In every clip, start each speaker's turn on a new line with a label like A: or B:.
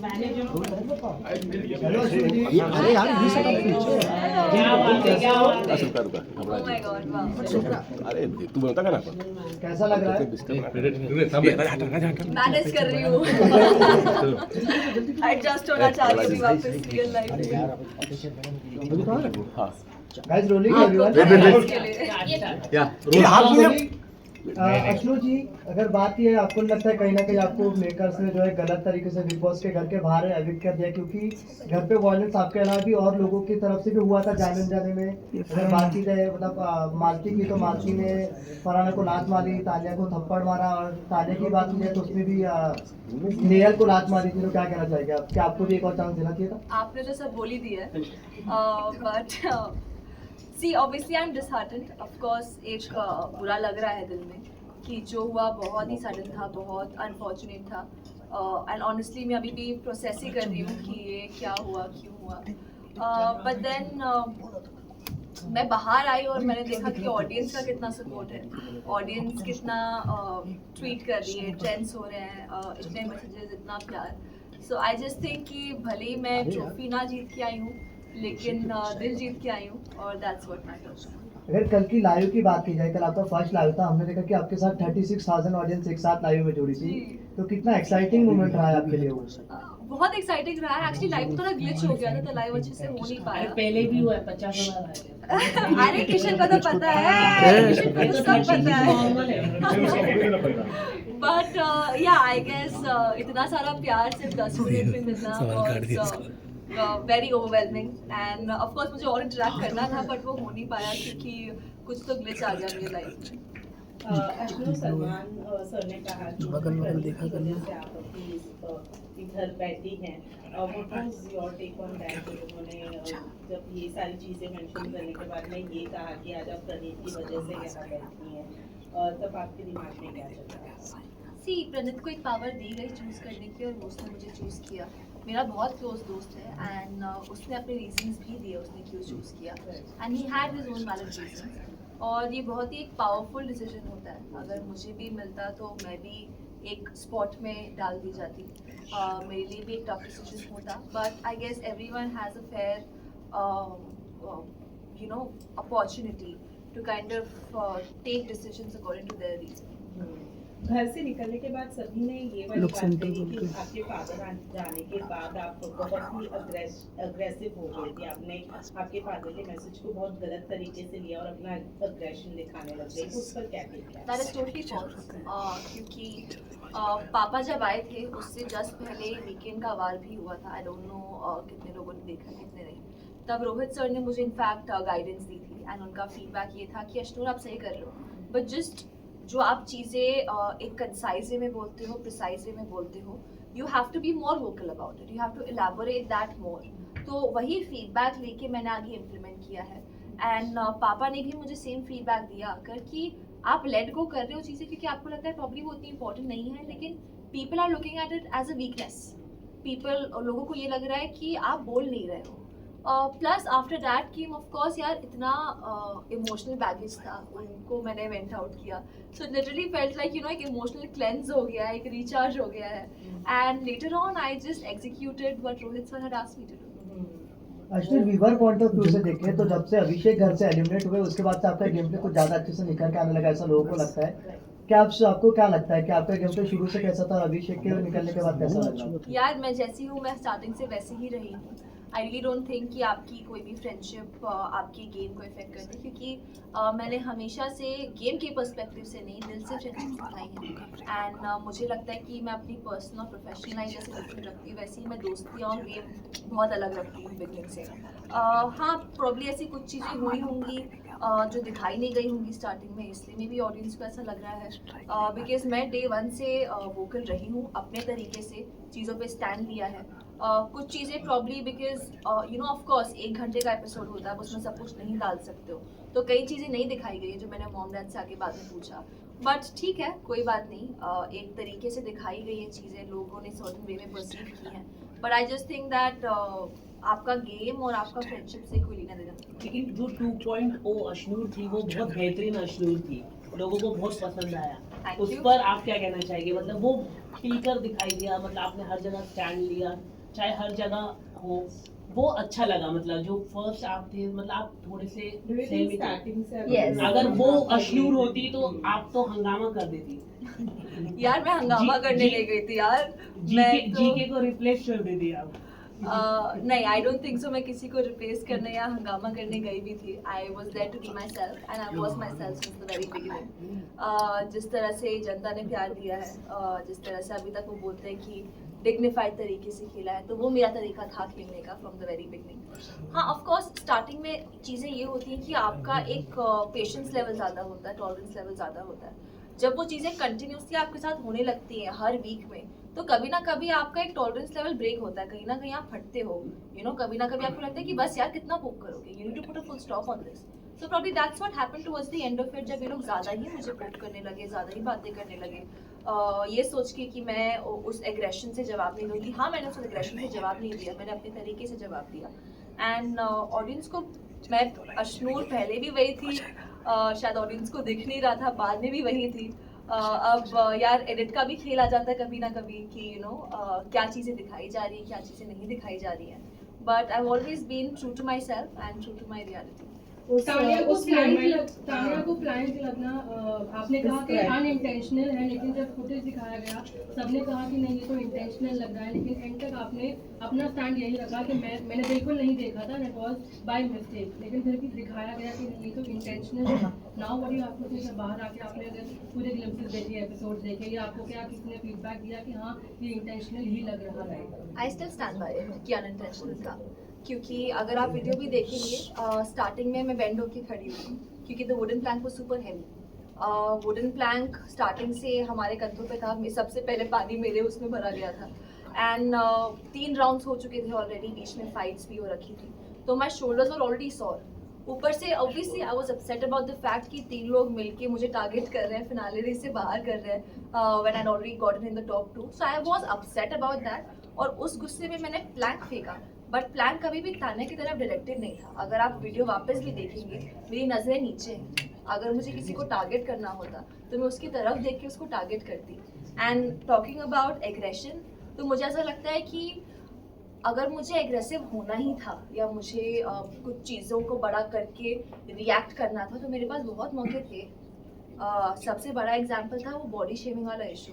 A: अरे यार ये सब पीछे
B: रुका
C: Oh my God, wow.
B: अरे तू बोलता का ना
A: कैसा लग रहा है?
C: मैनेज कर रही हूँ. एडजस्ट होना चाह रही हूँ वापस रियल लाइफ में.
B: हाँ
A: गाइस रोलिंग एवरीवन. अश्नु जी, अगर बात ये है, आपको लगता है कहीं ना कहीं आपको मेकर्स ने जो है गलत तरीके से बिग बॉस के घर के बाहर एविक्ट कर दिया, क्योंकि घर पे वायलेंस आपके अलावा भी और लोगों की तरफ से भी हुआ था जाने जाने में. अगर बात की जाए मतलब मालती की, तो मालती ने फरहाना को लात मारी, तानिया को थप्पड़ मारा, और तानिया की बात की जाए तो उसने भी नेहल को लात मारी थी. तो क्या कहना चाहेंगे आप? क्या आपको भी एक और चांस देना चाहिए था?
C: आपने तो सब बोल ही दिया है. But see obviously I am disheartened. Of course एक बुरा लग रहा है दिल में कि जो हुआ बहुत ही सडन था, बहुत अनफॉर्चुनेट था. एंड ऑनेस्टली मैं अभी भी प्रोसेस ही कर रही हूँ कि ये क्या हुआ, क्यों हुआ. बट देन मैं बाहर आई और मैंने देखा कि ऑडियंस का कितना सपोर्ट है, ऑडियंस कितना ट्वीट कर रही है, ट्रेंड्स हो रहे हैं, इतने मैसेजेस, इतना प्यार. सो आई जस्ट थिंक कि भले ही मैं ट्रॉफी ना जीत के आई हूँ, लेकिन दिल जीत के आई हूँ, और दैट्स व्हाट मैटर्स.
A: अगर कल की लाइव की बात की जाए, कल आपका फर्स्ट लाइव था, हमने देखा कि आपके साथ 36,000 ऑडियंस एक साथ लाइव में जुड़ी थी. तो कितना एक्साइटिंग मोमेंट रहा है आपके लिए वो?
C: बहुत एक्साइटिंग रहा है. एक्चुअली लाइव थोड़ा ग्लिच हो गया था, तो लाइव अच्छे से हो नहीं पाया.
D: पहले भी हुआ है 50,000.
C: अरे किशन को तो पता है, किशन को तो सब पता है. बट या आई गेस इतना सारा प्यार सिर्फ 10 मिनट में मिलना very overwhelming. End of course मुझे और इंटरेक्ट करना था, बट वो हो नहीं पाया क्योंकि कुछ तो ग्लिच आ गया मेरी लाइफ में.
D: अश्नु, सलमान सर ने कहा कि बगल देखा करना से आप अपनी इधर बैठी हैं, what was your take on that? उन्होंने जब ये सारी चीजें मेंशन करने के बाद में ये कहा कि आज आप प्रणीत की वजह से यहाँ बैठी हैं, तब आपके दिमाग में क्या चल रहा है?
C: सी प्रणीत को एक पावर दी गई चूज करने की, और उसने मुझे चूज किया. मेरा बहुत क्लोज दोस्त है, एंड उसने अपने रीजंस भी दिए उसने क्यों चूज किया, and he had his own valid reasons. और ये बहुत ही एक पावरफुल डिसीजन होता है. अगर मुझे भी मिलता तो मैं भी एक स्पॉट में डाल दी जाती. मेरे लिए भी एक टफ डिसीजन होता, but I guess everyone has a fair opportunity to kind of take decisions according to their reason.
D: घर से निकलने के बाद सभी ने ये वाली बात कही कि आपके फादर जाने के बाद आप बहुत ही अग्रेसिव हो गए थे. आपने आपके फादर के मैसेज को बहुत गलत तरीके से लिया और अपना अग्रेशन दिखाने लग गए. उस पर क्या कहते
C: दैट इज टोटली फॉल्स. क्योंकि पापा जब आए थे उससे जस्ट पहले वीकेंड का वार भी हुआ था. आई डोंट नो कितने लोगों ने देखा, कितने नहीं. तब रोहित सर ने मुझे इनफैक्ट गाइडेंस दी थी, एंड उनका फीडबैक ये था कि अश्नूर आप सही कर रहे हो, बट जस्ट जो आप चीज़ें एक कंसाइज वे में बोलते हो, प्रिसाइज वे में बोलते हो, you have to be more vocal about it, you have to elaborate that more. तो वही फीडबैक लेके मैंने आगे इम्प्लीमेंट किया है. एंड पापा ने भी मुझे सेम फीडबैक दिया आकर कि आप लेट गो कर रहे हो चीज़ें क्योंकि आपको लगता है प्रॉब्ली वो उतनी इंपॉर्टेंट नहीं है, लेकिन people are looking at it as a weakness. लोगों को ये लग रहा है कि आप बोल नहीं रहे हो. Plus after that came of course यार इतना इमोशनल बैगेज था, उनको मैंने वेंट आउट किया. सो लिटरली फेल्ट लाइक एक इमोशनल क्लेंस हो गया है, एक रिचार्ज हो गया है. And later on I just executed what Rohit sir had asked me to do.
A: Ashwin, viewer point of view से देखें तो जब से अभिषेक घर से एलिमिनेट हुए उसके बाद से आपका गेम प्ले कुछ ज़्यादा अच्छे से निकल के आने लगा, ऐसा लोगों को लगता है. क्या आपको क्या लगता है कि आपका गेम प्ले शुरू से कैसा था और अभिषेक के निकलने के बाद कैसा लग रहा है?
C: यार मैं जैसी हूँ, मैं स्टार्टिंग से वैसे ही रही हूँ. आई रियली डोंट थिंक कि आपकी कोई भी फ्रेंडशिप आपकी गेम को इफेक्ट करती, क्योंकि मैंने हमेशा से गेम के पर्सपेक्टिव से नहीं, दिल से फ्रेंडशिप निभाई है. एंड मुझे लगता है कि मैं अपनी पर्सनल और प्रोफेशनल लाइफ जैसे डिफरेंट रखती हूँ, वैसे ही मैं दोस्तियाँ और गेम बहुत अलग रखती हूँ बिगनिंग से. हाँ, प्रॉब्ली ऐसी कुछ चीज़ें हुई होंगी जो दिखाई नहीं गई होंगी स्टार्टिंग में, इसलिए मे भी ऑडियंस को ऐसा लग रहा है. बिकॉज मैं डे 1 से वोकल रही हूँ, अपने तरीके से चीज़ों पे स्टैंड लिया है. कुछ चीज़ें प्रॉब्ली बिकॉज ऑफ कोर्स 1 घंटे का एपिसोड होता है, उसमें सब कुछ नहीं डाल सकते हो, तो कई चीज़ें नहीं दिखाई गई जो मैंने मॉम डैड से आके बाद में पूछा. बट ठीक है, कोई बात नहीं. एक तरीके से दिखाई गई ये चीज़ें, लोगों ने सर्टेन वे में परसीव की हैं. But I just think that आपका गेम और आपका फ्रेंडशिप से कोई लेना देना.
D: लेकिन जो 2.0 अश्नूर थी वो बहुत बेहतरीन अश्नूर थी, लोगों को बहुत पसंद आया.
C: Thank
D: उस
C: you.
D: पर आप क्या कहना चाहेंगे? मतलब वो खिलकर दिखाई दिया, मतलब आपने हर जगह स्टैंड लिया, चाहे हर जगह हो, वो अच्छा लगा। मतलब जो फर्स्ट आप थे, मतलब आप थोड़े से सहमी थे।
B: स्टार्टिंग से
C: Yes.
D: अगर वो अश्नूर होती तो आप तो हंगामा कर देती।
C: यार मैं हंगामा करने नहीं गई थी यार। मैं तो
D: जीके को रिप्लेस कर देती आप।
C: नहीं, आई डोंट थिंक सो मैं किसी को रिप्लेस करने या हंगामा करने गई भी थी। I was there to be myself and I was myself since the very beginning. जिस तरह से जनता ने प्यार दिया है, जिस तरह से अभी तक वो बोलते हैं कि डिग्निफाइड तरीके से खेला है, तो वो मेरा तरीका था खेलने का फ्रॉम द वेरी बिगनिंग। हाँ, ऑफ कोर्स स्टार्टिंग में चीज़ें ये होती हैं कि आपका एक पेशेंस लेवल ज़्यादा होता है, टॉलरेंस लेवल ज़्यादा होता है। जब वो चीज़ें कंटिन्यूसली आपके साथ होने लगती हैं हर वीक में, तो कभी ना कभी आपका एक टॉलरेंस लेवल ब्रेक होता है, कहीं ना कहीं आप फटते हो, कभी ना कभी आपको लगता है कि बस यार कितना कोप करोगे, you need to put a full stop on this. So probably that's what happened towards the end of it, जब ये लोग ज़्यादा ही मुझे कोप करने लगे, ज़्यादा ही बातें करने लगे, ये सोच के कि मैं उस एग्रेशन से जवाब नहीं दूंगी। हाँ, मैंने उस एग्रेशन से जवाब नहीं दिया, मैंने अपने तरीके से जवाब दिया। एंड ऑडियंस को, मैं अश्नूर पहले भी वही थी, शायद ऑडियंस को दिख नहीं रहा था, बाद में भी वही थी। अब यार एडिट का भी खेल आ जाता है कभी ना कभी कि क्या चीज़ें दिखाई जा रही है, क्या चीज़ें नहीं दिखाई जा रही हैं। But I always been true to myself and true to my reality.
B: Tania को प्लान्ड लगना, आपने कहा कि अनइंटेंशनल है, लेकिन जब फुटेज दिखाया गया सबने कहा कि नहीं ये तो इंटेंशनल लग रहा है, लेकिन एंड तक आपने अपना स्टैंड यही रखा कि मैंने बिल्कुल नहीं देखा था, इट वाज बाय मिस्टेक, लेकिन फिर भी दिखाया गया कि नहीं ये तो इंटेंशनल है। नाउ व्हाट यू आपको जब बाहर आके आपने अगर पूरे ग्लिम्पसेस देखे, एपिसोड देखे, या आपको क्या किसी ने फीडबैक दिया कि हाँ ये इंटेंशनल ही लग रहा है?
C: I still stand by it कि अनइंटेंशनल था, क्योंकि अगर आप वीडियो भी देखेंगे, स्टार्टिंग में मैं बेंड होके खड़ी हुई क्योंकि the wooden plank was super heavy. Wooden plank starting से हमारे कंधों पे था, सबसे पहले पानी मेरे उसमें भरा गया था। एंड 3 राउंड्स हो चुके थे ऑलरेडी, बीच में फाइट्स भी हो रखी थी, तो my shoulders were already sore. ऊपर से obviously I was upset about the fact कि 3 लोग मिलके मुझे टारगेट कर रहे हैं, फिनाले रेस से बाहर कर रहे हैं when I already gotten in the top 2, so I was upset about that. और उस गुस्से में मैंने प्लैंक फेंका, बट प्लैंक कभी भी तान्या की तरफ डायरेक्टेड नहीं था। अगर आप वीडियो वापस भी देखेंगे, मेरी नज़रें नीचे हैं। अगर मुझे किसी को टारगेट करना होता तो मैं उसकी तरफ देख के उसको टारगेट करती। एंड टॉकिंग अबाउट एग्रेशन, तो मुझे ऐसा लगता है कि अगर मुझे एग्रेसिव होना ही था या मुझे कुछ चीज़ों को बड़ा करके रिएक्ट करना था, तो मेरे पास बहुत मौके थे। सबसे बड़ा एग्जाम्पल था वो बॉडी शेमिंग वाला इशू।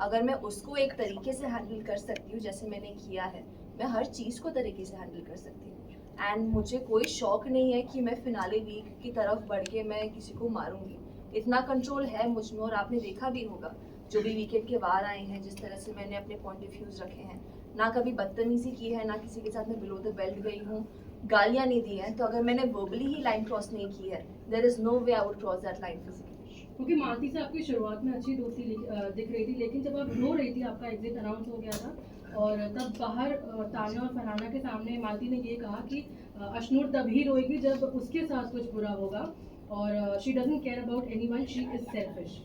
C: अगर मैं उसको एक तरीके से हैंडल कर सकती हूँ जैसे मैंने किया है, मैं हर चीज़ को तरीके से हैंडल कर सकती हूँ। एंड मुझे कोई शौक नहीं है कि मैं फिनाले वीक की तरफ बढ़ के मैं किसी को मारूंगी। इतना कंट्रोल है मुझ में, और आपने देखा भी होगा जो भी वीकेंड के वार आए हैं, जिस तरह से मैंने अपने पॉइंट ऑफ व्यूज रखे हैं, ना कभी बदतमीजी की है, ना किसी के साथ मैं बिलो द बेल्ट गई हूँ, गालियाँ नहीं दी हैं। तो अगर मैंने वर्बली ही लाइन क्रॉस नहीं की है, there is no way I would cross that line physically.
B: क्योंकि मालती से आपकी शुरुआत में अच्छी दोस्ती दिख रही थी, लेकिन जब आप रो रही थी, आपका एग्जिट अनाउंस हो गया था, और तब बाहर तान्या और फरहाना के सामने मालती ने ये कहा कि अश्नूर तभी रोएगी जब उसके साथ कुछ बुरा होगा, और she doesn't care about anyone, she is selfish.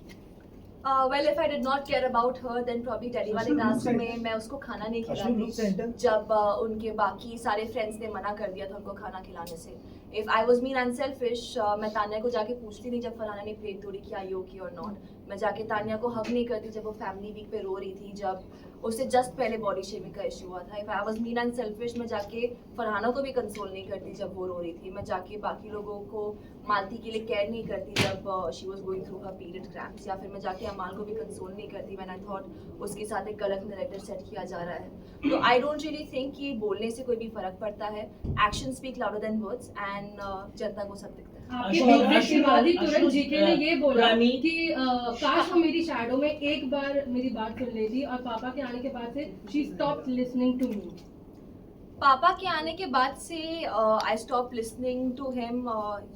C: Well, if I did not care about her, then probably daddy वाले टास्क में मैं उसको खाना नहीं खिलाती जब उनके बाकी सारे फ्रेंड्स ने मना कर दिया था उनको खाना खिलाने से। If I was mean and selfish, मैं तान्या को जाके पूछती नहीं जब फरहाना ने प्लेट तोड़ी कि are you okay or not। मैं जाके तान्या को हग नहीं करती जब वो फैमिली वीक पे रो रही थी, जब उससे जस्ट पहले बॉडी शेमिंग का इशू हुआ था। If I was mean and selfish, मैं जाके फरहाना को भी कंसोल नहीं करती जब वो रो रही थी। मैं जाके बाकी लोगों को मालती के लिए केयर नहीं करती जब she was going through her period cramps, या फिर मैं जाके अमाल को भी कंसोल नहीं करती व्हेन आई थॉट उसके साथ एक गलत नैरेटिव सेट किया जा रहा है। तो आई डोंट रियली थिंक कि बोलने से कोई भी फर्क पड़ता है। Action speak louder than words, and जनता को सब दिखता है।
B: आपके एग्जिट के बाद ही तुरंत जीके ने ये बोला कि काश वो मेरी शैडो में एक बार मेरी बात सुन लेती, और पापा के आने के बाद से she stopped listening to me.
C: पापा के आने के बाद से I stop listening to him,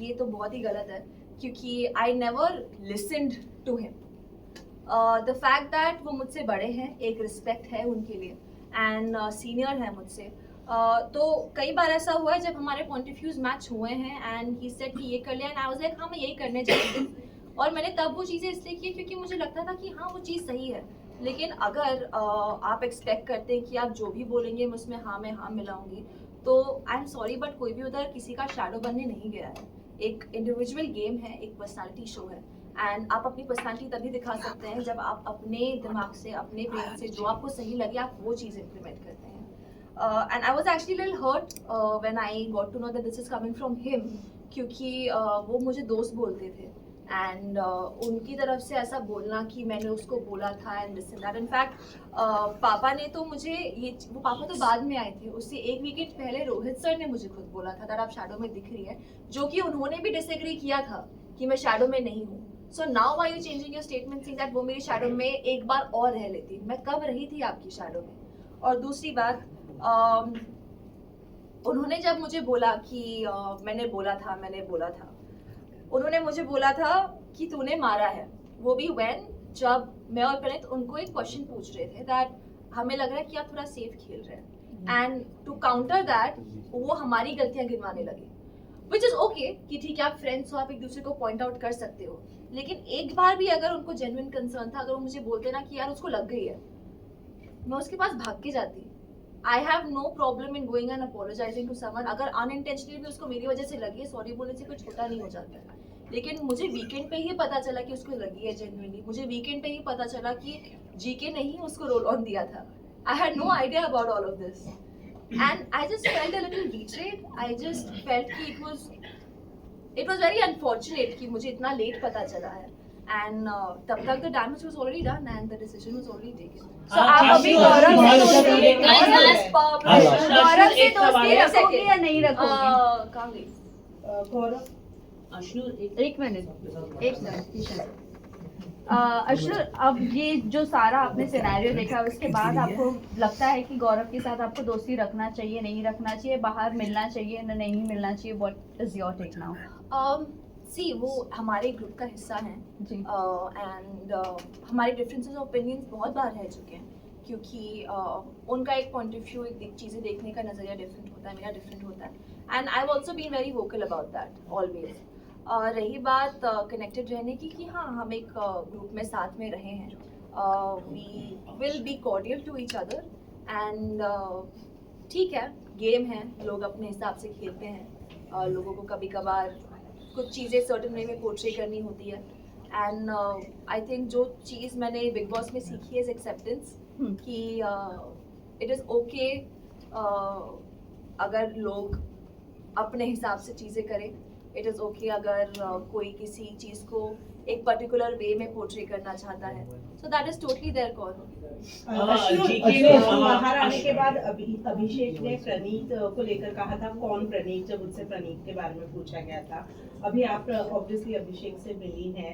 C: ये तो बहुत ही गलत है, क्योंकि I never listened to him. The fact that वो मुझसे बड़े हैं, एक रिस्पेक्ट है उनके लिए, एंड सीनियर है मुझसे। तो कई बार ऐसा हुआ है जब हमारे पॉइंट ऑफ व्यूज मैच हुए हैं, एंड ही सेड कि ये कर लिया, एंड आई वाज लाइक हाँ मैं यही करने जा रही थी। और मैंने तब वो चीज़ें इसलिए की क्योंकि मुझे लगता था कि हाँ वो चीज़ सही है। लेकिन अगर आप एक्सपेक्ट करते हैं कि आप जो भी बोलेंगे मैं उसमें हाँ मैं हाँ मिलाऊंगी, तो आई एम सॉरी बट कोई भी उधर किसी का शैडो बनने नहीं गया है। एक इंडिविजुअल गेम है, एक पर्सनालिटी शो है, एंड आप अपनी पर्सनालिटी तभी दिखा सकते हैं जब आप अपने दिमाग से, अपने ब्रेन से जो आपको सही लगे आप वो चीज़ इम्प्लीमेंट करते हैं। And I was actually little hurt when I got to know that this is coming from him, क्योंकि वो मुझे दोस्त बोलते थे एंड उनकी तरफ से ऐसा बोलना कि मैंने उसको बोला था and this and that. In fact पापा ने तो मुझे वो पापा तो बाद में आए थे, उससे एक वीकेंड पहले रोहित सर ने मुझे खुद बोला था दैट आप शैडो में दिख रही है, जो कि उन्होंने भी डिसएग्री किया था कि मैं शैडो में नहीं हूँ। So now why you changing your statement saying that वो मेरी शैडो में एक बार और रह लेती, मैं कब रही थी आपकी शैडो में? और दूसरी बात, उन्होंने जब मुझे बोला कि मैंने बोला था उन्होंने मुझे बोला था कि तूने मारा है, वो भी व्हेन जब मैं और प्रणीत उनको एक क्वेश्चन पूछ रहे थे दैट हमें लग रहा है कि आप थोड़ा सेफ खेल रहे हैं, एंड टू काउंटर दैट वो हमारी गलतियां गिनवाने लगे, विच इज ओके कि ठीक है आप फ्रेंड्स हो, आप एक दूसरे को पॉइंट आउट कर सकते हो, लेकिन एक बार भी अगर उनको जेन्युइन कंसर्न था, अगर वो मुझे बोलते ना कि यार उसको लग गई है, मैं उसके पास भाग के जाती। I have no problem in going and apologising to someone, अगर अनइंटेंशनली भी उसको मेरी वजह से लगी है, सॉरी बोलने से कुछ छोटा नहीं हो जाता है। लेकिन मुझे वीकेंड पे ही पता चला कि उसको लगी है जेन्युइनली, मुझे वीकेंड पे ही पता चला कि जीके ने ही उसको रोल ऑन दिया था। I had no idea about all of this and I just felt a little betrayed. I just felt कि इट वाज वेरी अनफॉर्चुनेट कि मुझे इतना लेट पता चला है, एंड तब तक the damage was already done and the decision was already taken. So आप अभी गौरव से दोस्ती रखोगे या नहीं रखोगे? कहाँ गई
D: गौरव?
E: एक मिनट। अश्नूर, अब ये जो सारा आपने सिनेरियो देखा उसके बाद आपको लगता है कि गौरव के साथ आपको दोस्ती रखना चाहिए, नहीं रखना चाहिए, बाहर मिलना चाहिए, नहीं मिलना चाहिए? What is your take now?
C: See वो हमारे ग्रुप का हिस्सा हैं
E: जी।
C: एंड हमारे डिफरेंसेस ऑफ ओपिनियंस बहुत बार रह चुके हैं, क्योंकि उनका एक पॉइंट ऑफ व्यू, एक चीज़ें देखने का नज़रिया डिफरेंट होता है, मेरा डिफरेंट होता है, and I have also been very vocal about that always. रही बात कनेक्टेड रहने की, कि हाँ हम एक ग्रुप में साथ में रहे हैं, we will be cordial to each other and ठीक है, गेम है, लोग अपने हिसाब से खेलते हैं, लोगों को कभी कभार कुछ चीज़ें सर्टेन वे में पोर्ट्रे करनी होती है, एंड आई थिंक जो चीज़ मैंने बिग बॉस में सीखी है इज एक्सेप्टेंस, कि इट इज़ ओके अगर लोग अपने हिसाब से चीज़ें करें, इट इज़ ओके अगर कोई किसी चीज़ को एक पर्टिकुलर वे में पोर्ट्रे करना चाहता है, so that is totally their call.
D: बाहर आने के बाद अभिषेक ने प्रणीत को लेकर कहा था, कौन प्रणीत, जब उनसे प्रणीत के बारे में पूछा गया था। अभी आप ऑब्वियसली अभिषेक से मिली हैं,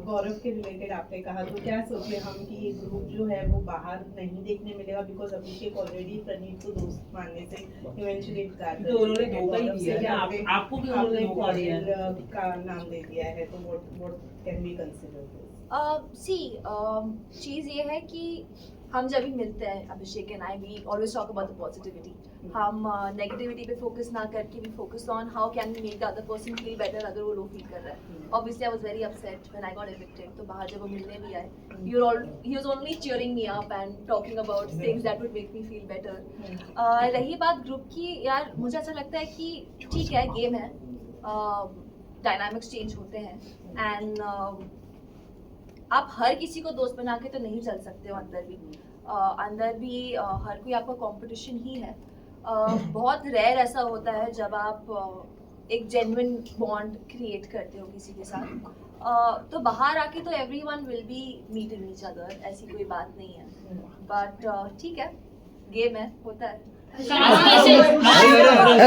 D: गौरव के रिलेटेड आपने कहा, तो क्या सोचे हम कि ये ग्रुप जो है वो बाहर नहीं देखने मिलेगा, बिकॉज अभिषेक ऑलरेडी प्रणीत को दोस्त मानने से इवेंचुअली
F: तो उन्होंने धोखा ही दिया ना, आपको भी उन्होंने धोखा दिया
D: का नाम दे दिया है, तो व्हाट कैन बी कंसीडर?
C: चीज़ ये है कि हम जब भी मिलते हैं Abhishek and I, we always talk about the positivity. हम नेगेटिविटी पे फोकस ना करके we focus on how can we make the other person feel better अगर वो लो फील कर रहा है। Obviously I was very upset when I got evicted, तो बाहर जब वो मिलने भी आए, he was only cheering me up and talking about things that would make me feel better. रही बात ग्रुप की, यार मुझे ऐसा लगता है कि ठीक है, गेम है, डायनामिक्स चेंज होते हैं, एंड आप हर किसी को दोस्त बना के तो नहीं चल सकते हो। अंदर भी हर कोई आपका कंपटीशन ही है। बहुत रेयर ऐसा होता है जब आप एक जेन्युइन बॉन्ड क्रिएट करते हो किसी के साथ, तो बाहर आके तो everyone will be meeting each other, ऐसी कोई बात नहीं है, बट ठीक है, गेम है, होता है।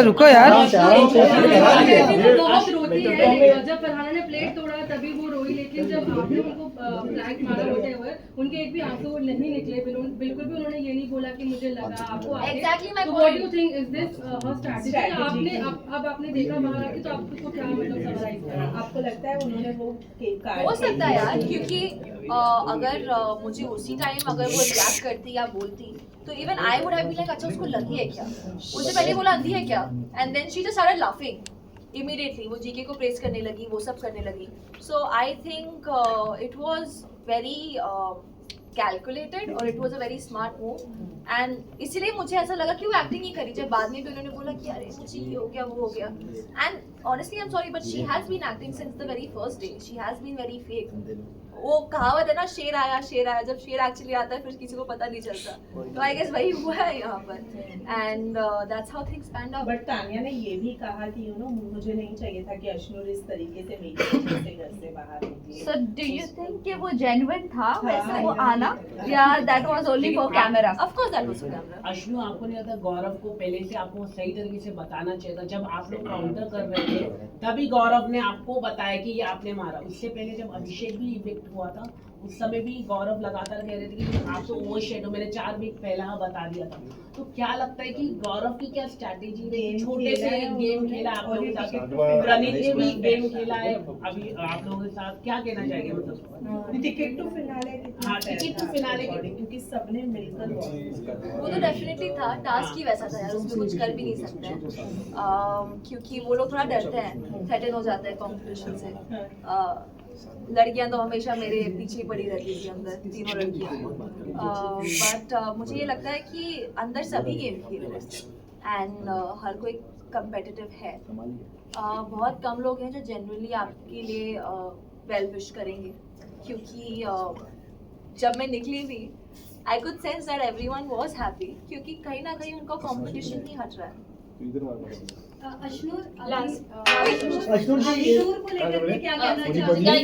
G: रुको यार,
B: बहुत रोती है, जब फरहाना ने प्लेट तोड़ा तभी वो रोई, लेकिन जब आपने उनको फ्लैग मारा होते हुए उनके एक भी आंसू नहीं निकले, बिल्कुल भी उन्होंने ये नहीं बोला कि मुझे लगा आपको।
C: Exactly my
B: point. What do you think is this her strategy? आपने अब आपने देखा बाहर आके, तो आपको क्या मतलब समराइज करा?
D: आपको लगता है उन्होंने वो
C: हो सकता है यार, क्योंकि अगर मुझे उसी टाइम अगर वो रिएक्ट करती या बोलती, तो even I would have been like, अच्छा उसको लगी है क्या, उससे पहले बोला अंधी है क्या, and then she just started laughing immediately, वो जीके को प्रेस करने लगी, वो सब करने लगी। So I think it was very calculated और it was a very smart move. And इसलिए मुझे ऐसा लगा कि वो एक्टिंग ही करी। जब बाद में भी उन्होंने बोला कि अरे मुझे ये हो गया वो हो गया, and honestly I am sorry but she has been acting since the very first day. She has been very fake. वो कहावत है ना, शेर आया शेर आया, जब शेर एक्चुअली आता है फिर किसी को पता नहीं चलता। तो आई गेस वही हुआ है यहाँ पर, and that's how things panned out.
D: But Tanya ने ये भी कहा कि मुझे नहीं चाहिए था कि अश्नूर इस तरीके से मेरे से घर से बाहर निकले।
E: So do you think कि वो genuine था वैसे वो आना, या that was only for camera?
C: Of course that was for camera.
F: Ashnoor, आपको नहीं लगता गौरव को पहले से आपको सही तरीके से बताना चाहिए था? जब आप लोग काउंटर कर रहे थे तभी गौरव ने आपको बताया कि ये आपने मारा। उससे पहले जब अभिषेक भी इविक्ट हुआ था उस समय भी गौरव लगातार कह रहे थे कि आप तो ओवर शेडो, मैंने 4 वीक पहला बता दिया था। तो क्या लगता है कि गौरव की क्या स्ट्रैटेजी रही? छोटे से गेम खेला आप लोगों के साथ, रणनीत ने भी गेम खेला है अभी आप लोगों के साथ, क्या कहना चाहेंगे? मतलब
D: टिकट टू फिनाले,
F: हाँ, टिकट टू फिनाले
D: क्योंकि सबने मिलकर
C: वो तो डेफिनेटली था, टास्क ही वैसा था यार, उसमें कुछ कर भी नहीं सकते हैं। क्योंकि वो लोग थोड़ा डरते हैं, थ्रेटन हो जाते हैं कंपटीशन से। लड़कियां तो हमेशा मेरे पीछे ही पड़ी रहती थी अंदर, तीनों लड़कियां। बट मुझे ये लगता है कि अंदर सभी गेम खेल रहे हैं एंड हर कोई कंपेटिटिव है। बहुत कम लोग हैं जो जेन्युइनली आपके लिए वेल विश करेंगे, क्योंकि जब मैं निकली थी I could sense that everyone was happy, क्योंकि कहीं ना कहीं उनका कंपटीशन ही हट रहा है।
B: अश्नूर
A: अश्नूर जी,
B: अश्नूर को लेकर के क्या कहना चाहोगे?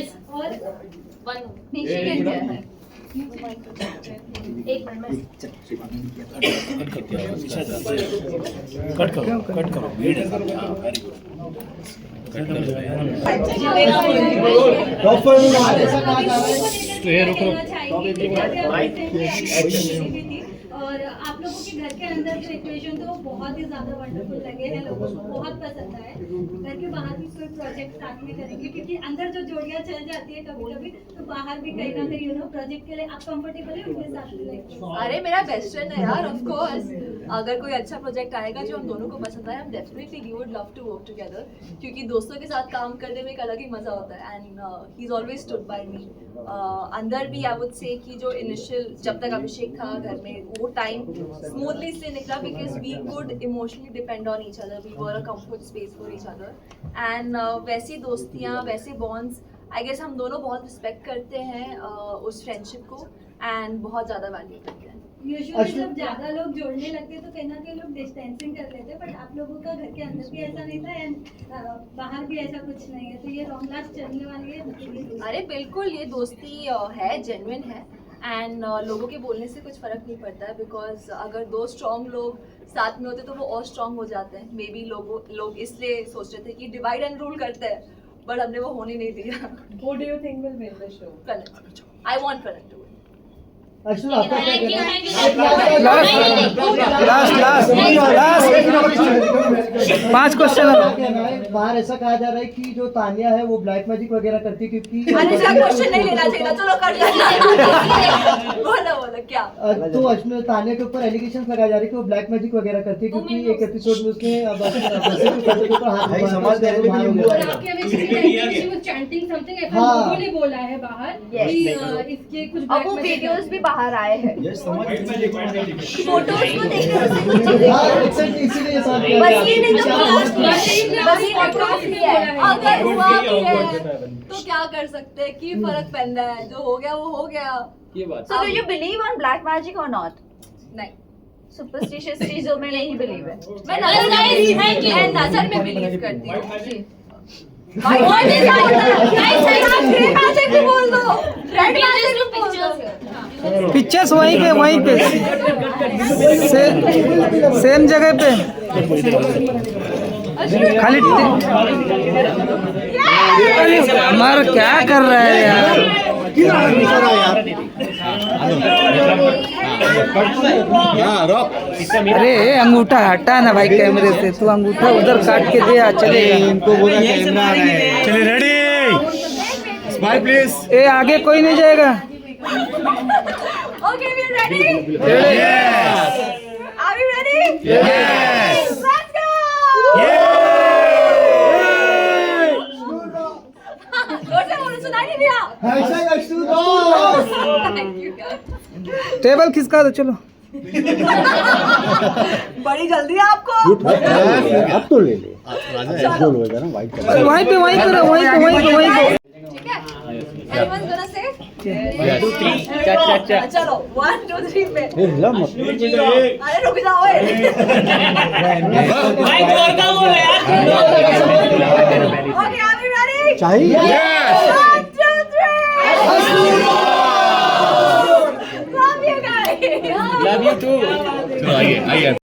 B: और
E: नीचे गिर गया है।
B: एक मिनट
G: कट करो
B: और आप लोगों के घर के अंदर जो इक्वेशन तो बहुत ही ज्यादा वंडरफुल लगे हैं, लोगों को बहुत पसंद आए। घर के बाहर भी कोई प्रोजेक्ट साथ में करेंगे, क्योंकि अंदर जो जोड़ियां चल जाती है कभी कभी, तो बाहर भी कहीं ना कहीं प्रोजेक्ट के लिए आप कंफर्टेबल है उनके साथ में?
C: अरे मेरा बेस्ट फ्रेंड है यार, ऑफ कोर्स। अगर कोई अच्छा प्रोजेक्ट आएगा जो हम दोनों को पसंद आए, हम definitely we would love to work together, क्योंकि दोस्तों के साथ काम करने में एक अलग ही मजा होता है। And he is always stood by me. अंदर भी आई वुड से कि जो इनिशियल जब तक अभिषेक था घर में, वो टाइम स्मूथली इसलिए निकला because we could emotionally depend on each other, we were a comfort space for each other. And वैसी दोस्तियाँ, वैसे बॉन्ड्स, आई गेस हम दोनों बहुत रिस्पेक्ट करते हैं उस फ्रेंडशिप को, एंड बहुत ज़्यादा वैल्यू करते हैं।
B: यूजुअली जब ज्यादा लोग जोड़ने लगते तो कहीं ना कहीं लोग डिस्टेंसिंग कर लेते, बट आप लोगों का घर के अंदर भी ऐसा नहीं था एंड बाहर भी ऐसा कुछ नहीं है, तो ये लॉन्ग लास्ट चलने वाली है?
C: अरे बिल्कुल, ये दोस्ती है, जेन्युइन है, एंड लोगों के बोलने से कुछ फ़र्क नहीं पड़ता है। बिकॉज अगर 2 स्ट्रॉन्ग लोग साथ में होते तो वो और स्ट्रॉन्ग हो जाते हैं। मे बी लोग इसलिए सोच रहे थे कि डिवाइड एंड रूल करते हैं, बट हमने वो होने नहीं दिया।
D: Who do you think will win the show?
C: Pranit, I want Pranit to win.
A: Ashnoor आपका क्या कहना है?
H: 5 क्वेश्चन
A: बाहर ऐसा कहा जा रहा है कि जो तानिया है वो ब्लैक मैजिक वगैरह करती है, क्योंकि
C: दूसरा क्वेश्चन नहीं लेना चाहिए था, चलो कर बोलो क्या?
A: तो अश्नूर, तानिया के ऊपर एलिगेशन लगाए जा रहे हैं कि वो ब्लैक मैजिक वगैरह करती है, क्योंकि एक एपिसोड में उसने
B: लोगों ने बोला है बाहर कि इसके कुछ
E: अब वो वीडियोस भी बाहर आए हैं,
C: फोटोज को देखकर
A: इसीलिए
C: बस ये नहीं तो अगर हुआ भी है तो क्या कर सकते हैं, की फर्क पैदा है, जो हो गया वो हो गया।
E: So do you believe on black magic or not?
C: नहीं,
E: सुपरस्टिशियस चीजों में नहीं बिलीव है।
C: मैं नजर में बिलीव करती हूँ जी। बोल दो,
H: पिक्चर्स वहीं पे सेम जगह पे खाली हमारा क्या कर रहा है यार? अरे अंगूठा हटा ना भाई कैमरे से, तू अंगूठा उधर काट के दे, चलेगा।
G: इनको बोला कैमरा आ रहा है। चलिए रेडी, स्माइल प्लीज।
H: ए आगे कोई नहीं जाएगा।
C: Okay, we ready?
G: Yes.
C: Are we ready?
G: Yes.
C: Let's go. जोर से बोलो, सुनाई नहीं दिया।
A: Hashtag Ashnoor boss.
C: Thank you guys.
H: Table खिसका दो, चलो।
C: बड़ी जल्दी है आपको
G: अब तो ले ले गोल होएगा ना व्हाइट कलर
H: वहीं पे
C: ठीक है Anyone gonna say? चलो 1 2 3 पे
G: हिला मत
C: अरे रुक जाओ
F: भाई जोर का बोलो यार
C: ओके आर यू रेडी
G: चाहिए
C: 1 2 3 love you guys
I: love you too चलो आइए आइए